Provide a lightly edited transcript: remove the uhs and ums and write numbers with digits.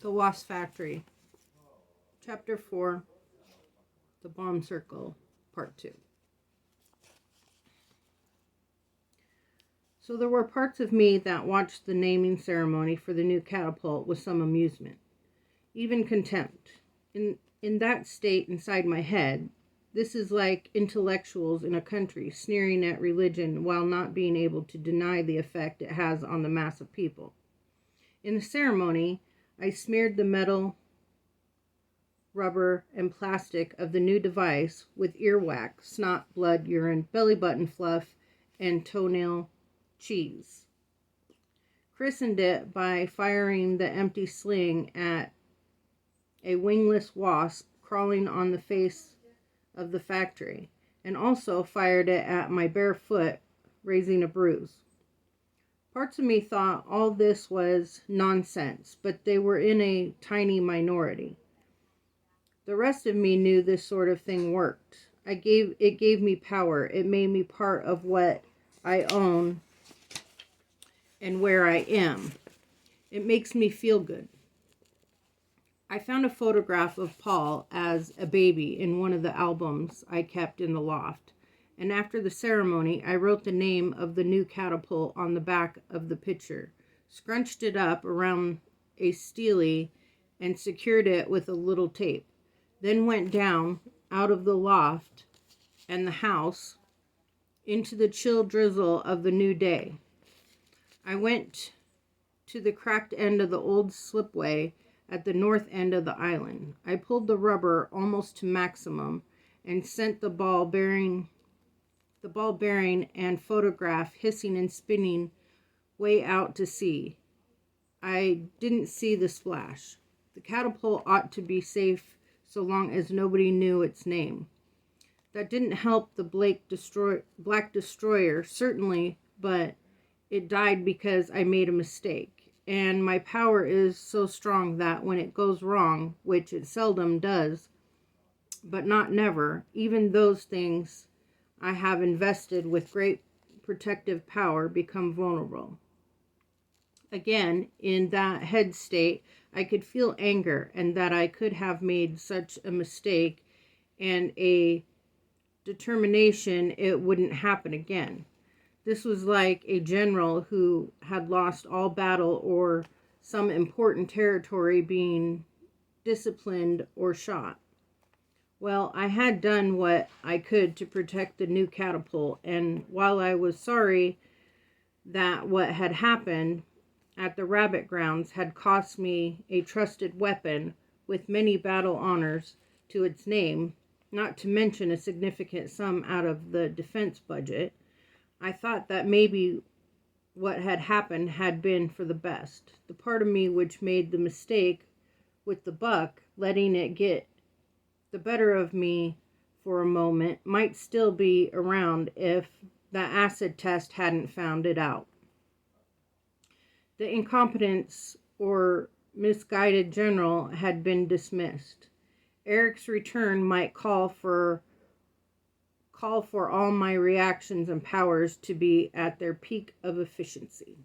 The Wasp Factory. Chapter 4. The Bomb Circle, Part 2. So there were parts of me that watched the naming ceremony for the new catapult with some amusement, even contempt. In that state inside my head, this is like intellectuals in a country sneering at religion while not being able to deny the effect it has on the mass of people. In the ceremony, I smeared the metal, rubber, and plastic of the new device with earwax, snot, blood, urine, belly button fluff, and toenail cheese. Christened it by firing the empty sling at a wingless wasp crawling on the face of the factory, and also fired it at my bare foot, raising a bruise. Parts of me thought all this was nonsense, but they were in a tiny minority. The rest of me knew this sort of thing worked. It gave me power. It made me part of what I own and where I am. It makes me feel good. I found a photograph of Paul as a baby in one of the albums I kept in the loft, and after the ceremony, I wrote the name of the new catapult on the back of the picture, scrunched it up around a stele, and secured it with a little tape. Then went down out of the loft and the house into the chill drizzle of the new day. I went to the cracked end of the old slipway at the north end of the island. I pulled the rubber almost to maximum and sent the ball bearing and photograph hissing and spinning way out to sea. I didn't see the splash. The catapult ought to be safe so long as nobody knew its name. That didn't help the Black Destroyer, certainly, but it died because I made a mistake. And my power is so strong that when it goes wrong, which it seldom does, but not never, even those things I have invested with great protective power become vulnerable. Again, in that head state, I could feel anger and that I could have made such a mistake and a determination it wouldn't happen again. This was like a general who had lost all battle or some important territory being disciplined or shot. Well, I had done what I could to protect the new catapult, and while I was sorry that what had happened at the rabbit grounds had cost me a trusted weapon with many battle honors to its name, not to mention a significant sum out of the defense budget, I thought that maybe what had happened had been for the best. The part of me which made the mistake with the buck, letting it get the better of me for a moment, might still be around if that acid test hadn't found it out. The incompetence or misguided general had been dismissed. Eric's return might call for all my reactions and powers to be at their peak of efficiency.